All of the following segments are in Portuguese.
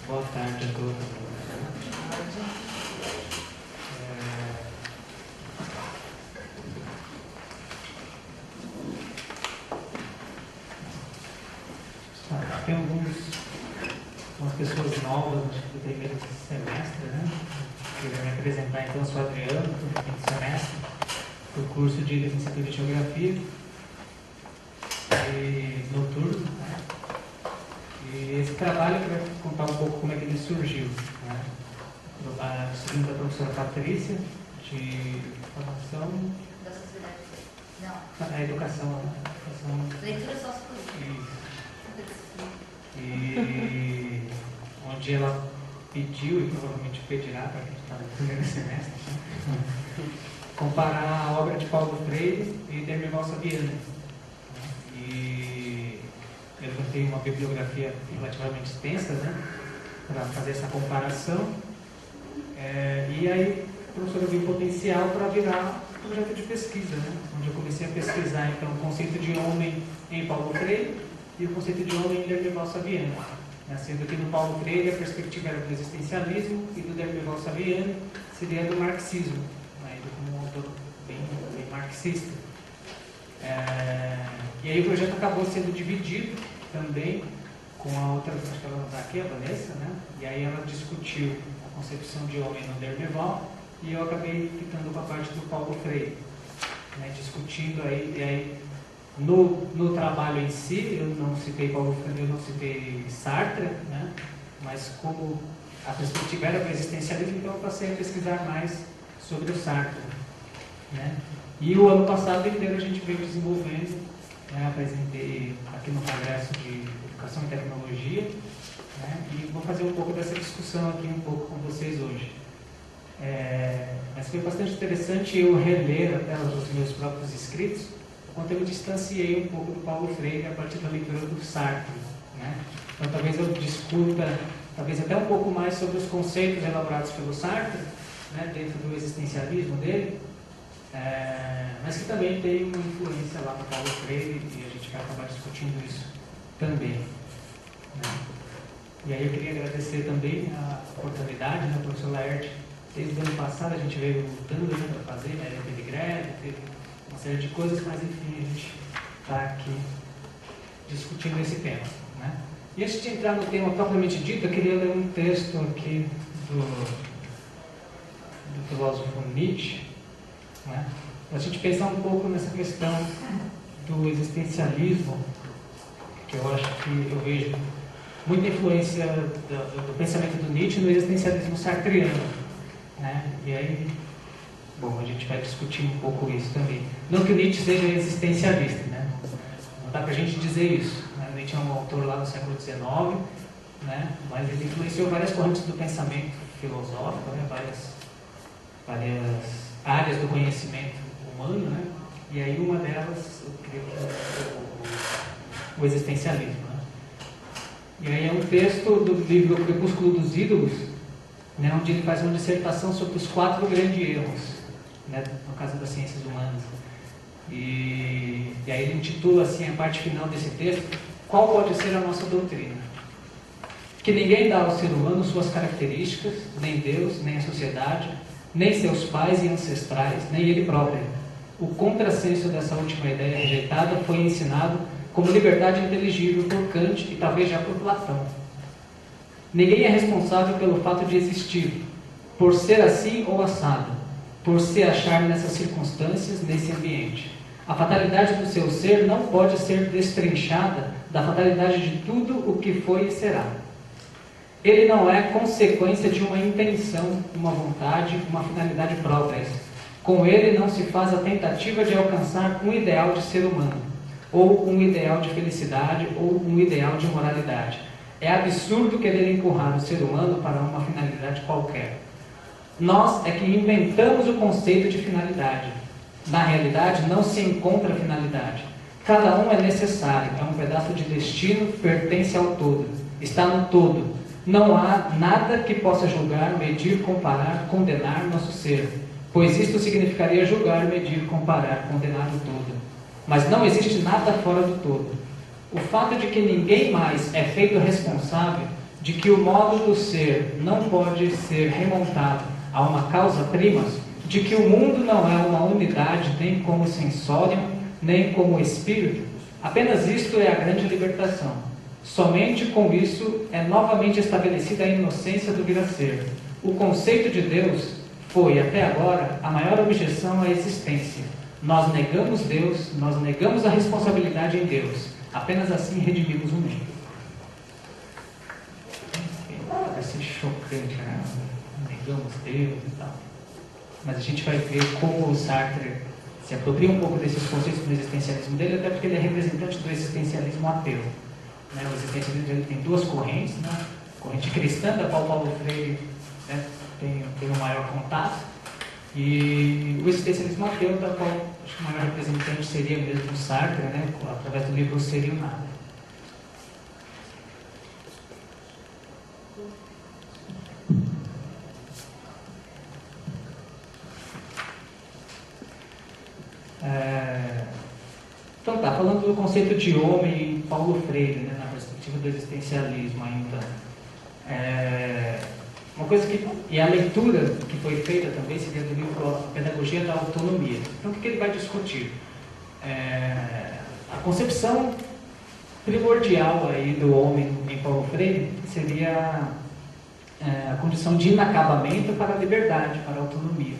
Boa tarde a todos. Tem algumas pessoas novas do primeiro semestre, né? Queria me apresentar, então, eu sou Adriano, do primeiro semestre, do curso de licenciatura em Geografia e noturno, né? E esse trabalho eu quero contar um pouco como é que ele surgiu, né? Seguindo a professora Patrícia, de formação... Da sociedade. Não. A educação. Leitura sociopolítica. E onde ela pediu, e provavelmente pedirá para quem está no primeiro semestre, né? Comparar a obra de Paulo Freire e de Hermenval Saviano. E eu tenho uma bibliografia relativamente extensa, né, para fazer essa comparação. E aí a professora viu potencial para virar um projeto de pesquisa, né, onde eu comecei a pesquisar então o conceito de homem em Paulo Freire e o conceito de homem em Hermenval Saviano, sendo que no Paulo Freire a perspectiva era do existencialismo e do Hermenval Saviano seria do marxismo, né, como um autor bem marxista. E aí o projeto acabou sendo dividido também com a outra, acho que ela não está aqui, a Vanessa, né? E aí ela discutiu a concepção de homem no Hermenval e eu acabei ficando com a parte do Paulo Freire, né? Discutindo aí, e aí no trabalho em si, eu não citei Paulo Freire, eu não citei Sartre, né? Mas como a perspectiva era do existencialismo, então eu passei a pesquisar mais sobre o Sartre, né? E o ano passado inteiro a gente veio desenvolvendo, né? Apresentei aqui no Congresso de Educação e Tecnologia, né? E vou fazer um pouco dessa discussão aqui um pouco com vocês hoje. Mas foi bastante interessante eu reler até os meus próprios escritos, quando eu me distanciei um pouco do Paulo Freire a partir da leitura do Sartre, né? Então talvez eu discuta, talvez até um pouco mais sobre os conceitos elaborados pelo Sartre, né? Dentro do existencialismo dele, mas que também tem uma influência lá no Paulo Freire e a gente vai acabar discutindo isso também, né? E aí eu queria agradecer também a oportunidade, né, professor Laerte. Desde o ano passado a gente veio lutando, né, para fazer, né, teve greve, teve uma série de coisas, mas enfim, a gente está aqui discutindo esse tema, né? E antes de entrar no tema propriamente dito, eu queria ler um texto aqui do filósofo Nietzsche, né? Para a gente pensar um pouco nessa questão do existencialismo, que eu acho que eu vejo muita influência do pensamento do Nietzsche no existencialismo sartreano, né? E aí, bom, a gente vai discutir um pouco isso também. Não que o Nietzsche seja existencialista, né? Não dá para a gente dizer isso, né? O Nietzsche é um autor lá do século XIX, né? Mas ele influenciou várias correntes do pensamento filosófico, né? Várias áreas do conhecimento humano, né? E aí uma delas, eu creio que é o existencialismo, né? E aí é um texto do livro O Crepúsculo dos Ídolos, né? Onde ele faz uma dissertação sobre os 4 grandes erros, né? No caso das ciências humanas. E aí ele intitula assim a parte final desse texto: qual pode ser a nossa doutrina? Que ninguém dá ao ser humano suas características, nem Deus, nem a sociedade, nem seus pais e ancestrais, nem ele próprio. O contrassenso dessa última ideia rejeitada foi ensinado como liberdade inteligível por Kant e talvez já por Platão. Ninguém é responsável pelo fato de existir, por ser assim ou assado, por se achar nessas circunstâncias, nesse ambiente. A fatalidade do seu ser não pode ser destrinchada da fatalidade de tudo o que foi e será. Ele não é consequência de uma intenção, uma vontade, uma finalidade próprias. Com ele não se faz a tentativa de alcançar um ideal de ser humano, ou um ideal de felicidade, ou um ideal de moralidade. É absurdo querer empurrar o ser humano para uma finalidade qualquer. Nós é que inventamos o conceito de finalidade. Na realidade, não se encontra finalidade. Cada um é necessário, é um pedaço de destino, pertence ao todo, está no todo. Não há nada que possa julgar, medir, comparar, condenar nosso ser, pois isto significaria julgar, medir, comparar, condenar o todo. Mas não existe nada fora do todo. O fato de que ninguém mais é feito responsável de que o modo do ser não pode ser remontado a uma causa-prima, de que o mundo não é uma unidade nem como sensorium, nem como espírito, apenas isto é a grande libertação. Somente com isso é novamente estabelecida a inocência do vir a ser. O conceito de Deus foi, até agora, a maior objeção à existência. Nós negamos Deus, nós negamos a responsabilidade em Deus. Apenas assim redimimos o mundo. Parece chocante, né? Negamos Deus e tal. Mas a gente vai ver como o Sartre se apropria um pouco desses conceitos do existencialismo dele, até porque ele é representante do existencialismo ateu. Né? O existencialismo ele tem duas correntes, né? A corrente cristã, da qual Paulo Freire, né, tem o maior contato, e o existencialismo ateu, da qual acho que o maior representante seria mesmo o Sartre, né, através do livro O Ser e o Nada. Então tá, falando do conceito de homem em Paulo Freire, né, na perspectiva do existencialismo ainda. Uma coisa que, e a leitura que foi feita também seria do livro A Pedagogia da Autonomia. Então o que ele vai discutir? A concepção primordial aí do homem em Paulo Freire seria a condição de inacabamento para a liberdade, para a autonomia,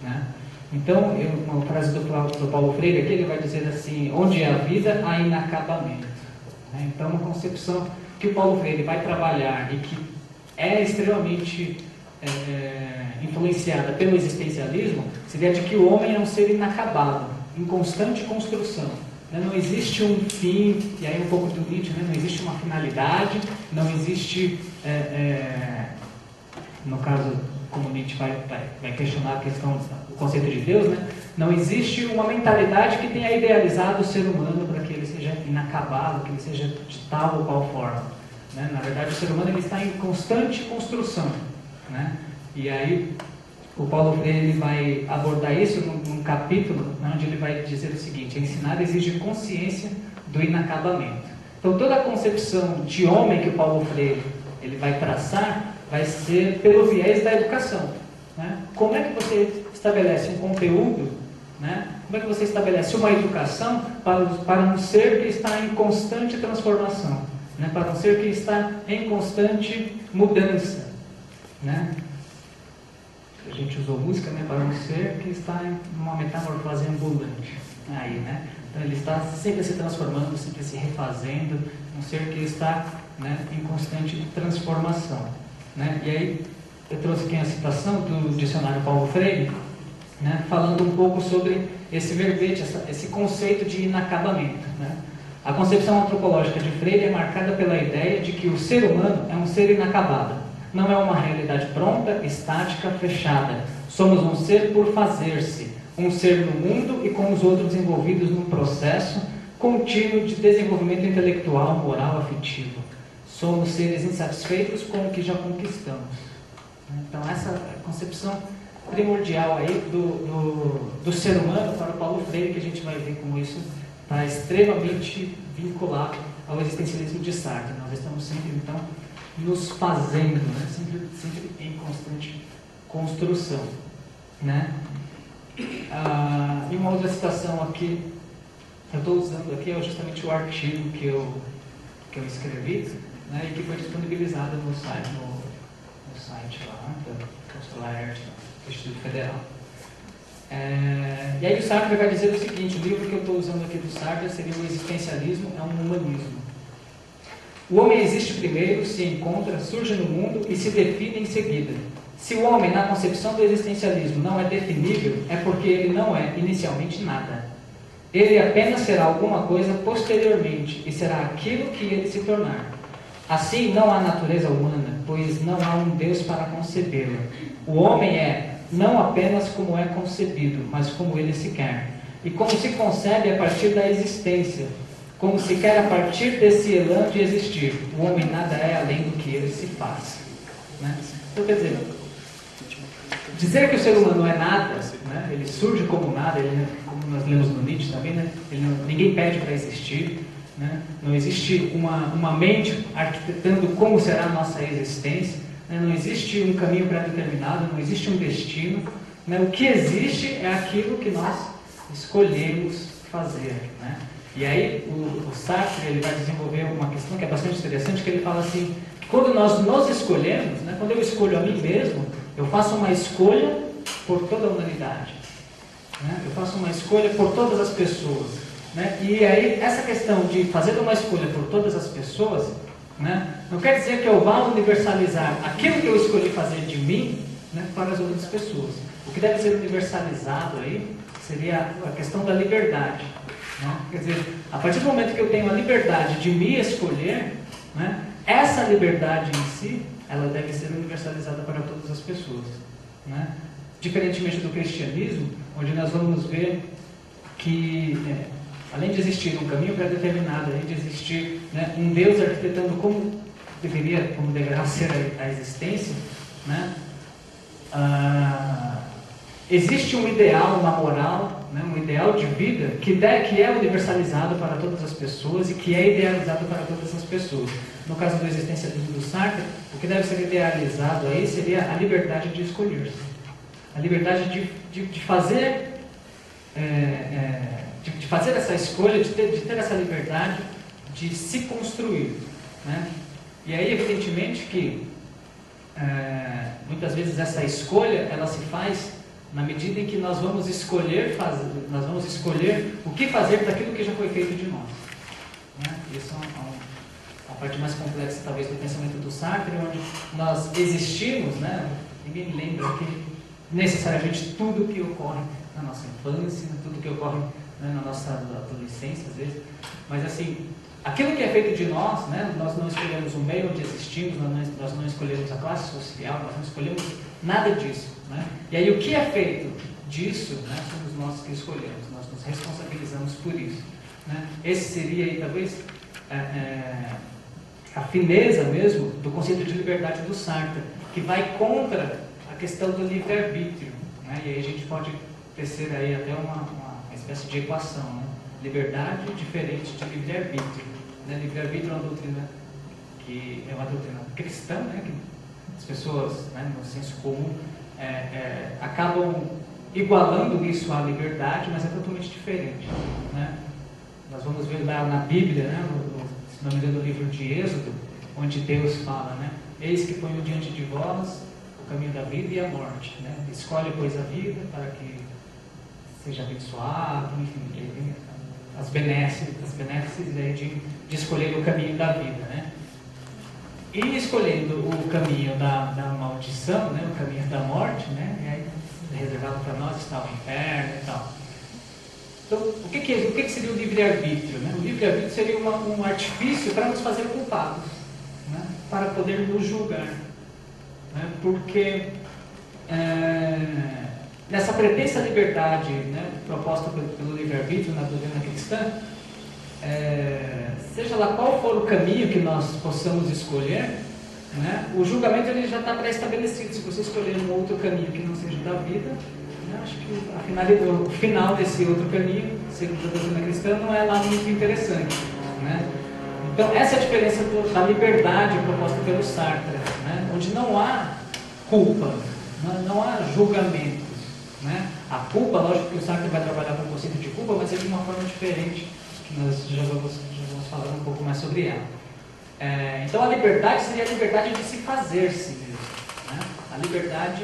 né? Então, uma frase do Paulo Freire aqui, ele vai dizer assim: onde é a vida, há inacabamento. Então, uma concepção que o Paulo Freire vai trabalhar e que é extremamente influenciada pelo existencialismo, seria de que o homem é um ser inacabado, em constante construção. Não existe um fim, e aí um pouco do Nietzsche, né? Não existe uma finalidade, não existe, no caso, como Nietzsche vai questionar a questão do conceito de Deus, né? Não existe uma mentalidade que tenha idealizado o ser humano para que ele seja inacabado, que ele seja de tal ou qual forma, né? Na verdade, o ser humano ele está em constante construção, né? E aí o Paulo Freire ele vai abordar isso num capítulo, né, onde ele vai dizer o seguinte: ensinar exige consciência do inacabamento. Então toda a concepção de homem que o Paulo Freire ele vai traçar vai ser pelo viés da educação, né? Como é que você estabelece um conteúdo, né? Como é que você estabelece uma educação para um ser que está em constante transformação, né? Para um ser que está em constante mudança, né? A gente usou música, né? Para um ser que está em uma metamorfose ambulante, aí, né? Então ele está sempre se transformando, sempre se refazendo, um ser que está, né, em constante transformação, né? E aí eu trouxe aqui a citação do dicionário Paulo Freire, né, falando um pouco sobre esse verbete, esse conceito de inacabamento, né? A concepção antropológica de Freire é marcada pela ideia de que o ser humano é um ser inacabado. Não é uma realidade pronta, estática, fechada. Somos um ser por fazer-se, um ser no mundo e com os outros envolvidos num processo contínuo de desenvolvimento intelectual, moral, afetivo. Somos seres insatisfeitos com o que já conquistamos. Então essa concepção primordial aí do ser humano para o Paulo Freire, que a gente vai ver como isso está extremamente vinculado ao existencialismo de Sartre. Nós estamos sempre, então, nos fazendo, né? sempre em constante construção, né? E uma outra citação aqui, eu estou usando aqui, é justamente o artigo que eu escrevi, né? E que foi disponibilizado no site lá, da Laerte, do Instituto Federal. E aí o Sartre vai dizer o seguinte: o livro que eu estou usando aqui do Sartre seria O Existencialismo é um Humanismo. O homem existe primeiro, se encontra, surge no mundo e se define em seguida. Se o homem, na concepção do existencialismo, não é definível, é porque ele não é, inicialmente, nada. Ele apenas será alguma coisa posteriormente, e será aquilo que ele se tornar. Assim, não há natureza humana, pois não há um Deus para concebê-la. O homem é, não apenas como é concebido, mas como ele se quer. E como se concebe a partir da existência, como se quer a partir desse elan de existir. O homem nada é além do que ele se faz, né? Então, quer dizer que o ser humano não é nada, né? Ele surge como nada, como nós lemos no Nietzsche também, né? Ninguém pede para existir, né? Não existe uma mente arquitetando como será a nossa existência, né? Não existe um caminho pré-determinado, não existe um destino, né? O que existe é aquilo que nós escolhemos fazer, né? E aí o Sartre ele vai desenvolver uma questão que é bastante interessante, que ele fala assim, que quando nós nos escolhemos, né? Quando eu escolho a mim mesmo, eu faço uma escolha por toda a humanidade, né? Eu faço uma escolha por todas as pessoas, né? E aí essa questão de fazer uma escolha por todas as pessoas, né? Não quer dizer que eu vá universalizar aquilo que eu escolhi fazer de mim, né? Para as outras pessoas. O que deve ser universalizado aí seria a questão da liberdade, né? Quer dizer, a partir do momento que eu tenho a liberdade de me escolher, né? Essa liberdade em si, ela deve ser universalizada para todas as pessoas, né? Diferentemente do cristianismo, onde nós vamos ver que, além de existir um caminho pré-determinado, além de existir, né, um Deus arquitetando como deverá ser a existência, né? Existe um ideal, uma moral, né, um ideal de vida que é universalizado para todas as pessoas e que é idealizado para todas as pessoas. No caso do existencialismo do Sartre, o que deve ser idealizado aí seria a liberdade de escolher-se, a liberdade de fazer de fazer essa escolha, de ter essa liberdade de se construir, né? E aí, evidentemente, que muitas vezes essa escolha ela se faz na medida em que nós vamos escolher o que fazer daquilo que já foi feito de nós, né? Isso é a parte mais complexa, talvez, do pensamento do Sartre, onde nós existimos, né? Ninguém lembra que necessariamente tudo que ocorre na nossa infância, tudo que ocorre, né, na nossa adolescência, às vezes, mas assim, aquilo que é feito de nós, né, nós não escolhemos o meio onde existimos, nós não escolhemos a classe social, nós não escolhemos nada disso, né? E aí o que é feito disso, né, somos nós que escolhemos, nós nos responsabilizamos por isso, né? Esse seria aí talvez a fineza mesmo do conceito de liberdade do Sartre, que vai contra a questão do livre-arbítrio, né? E aí a gente pode tecer aí até uma espécie de equação, né? Liberdade diferente de livre-arbítrio, né? Livre-arbítrio é uma doutrina que é uma doutrina cristã, né? Que as pessoas, né, no senso comum, acabam igualando isso à liberdade, mas é totalmente diferente, né? Nós vamos ver lá na Bíblia, né, se não me engano, no livro de Êxodo, onde Deus fala, né? Eis que ponho diante de vós o caminho da vida e a morte, né? Escolhe, pois, a vida para que seja abençoado, enfim, as benesses de escolher o caminho da vida, né? E escolhendo o caminho da maldição, né? O caminho da morte, né? E aí, reservado para nós está o inferno e tal. Então, o que seria o livre-arbítrio, né? O livre-arbítrio seria um artifício para nos fazer culpados, né? Para poder nos julgar, né? Porque nessa pretensa liberdade, né, proposta pelo livre-arbítrio na doutrina cristã, seja lá qual for o caminho que nós possamos escolher, né, o julgamento ele já está pré-estabelecido. Se você escolher um outro caminho que não seja da vida, né, acho que o final desse outro caminho, segundo a doutrina cristã, não é lá muito interessante, né? Então, essa é a diferença da liberdade proposta pelo Sartre, né, onde não há culpa, não há julgamento, né? A culpa, lógico que o Sartre vai trabalhar com o conceito de culpa, mas é de uma forma diferente, que nós já vamos falar um pouco mais sobre ela. Então a liberdade seria a liberdade de se fazer-se mesmo, né? A liberdade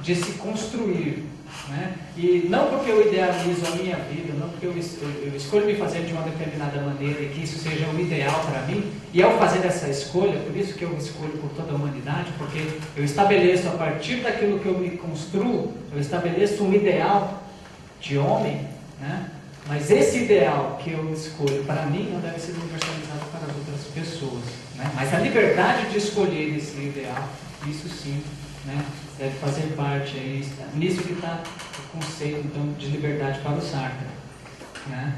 de se construir, né? E não porque eu idealizo a minha vida, não porque eu escolho me fazer de uma determinada maneira e que isso seja o ideal para mim, e ao fazer essa escolha, por isso que eu escolho por toda a humanidade, porque eu estabeleço a partir daquilo que eu me construo, eu estabeleço um ideal de homem, né? Mas esse ideal que eu escolho para mim não deve ser universalizado para as outras pessoas, né? Mas a liberdade de escolher esse ideal, isso sim, né, deve fazer parte aí, nisso que está o conceito então, de liberdade para o Sartre, né?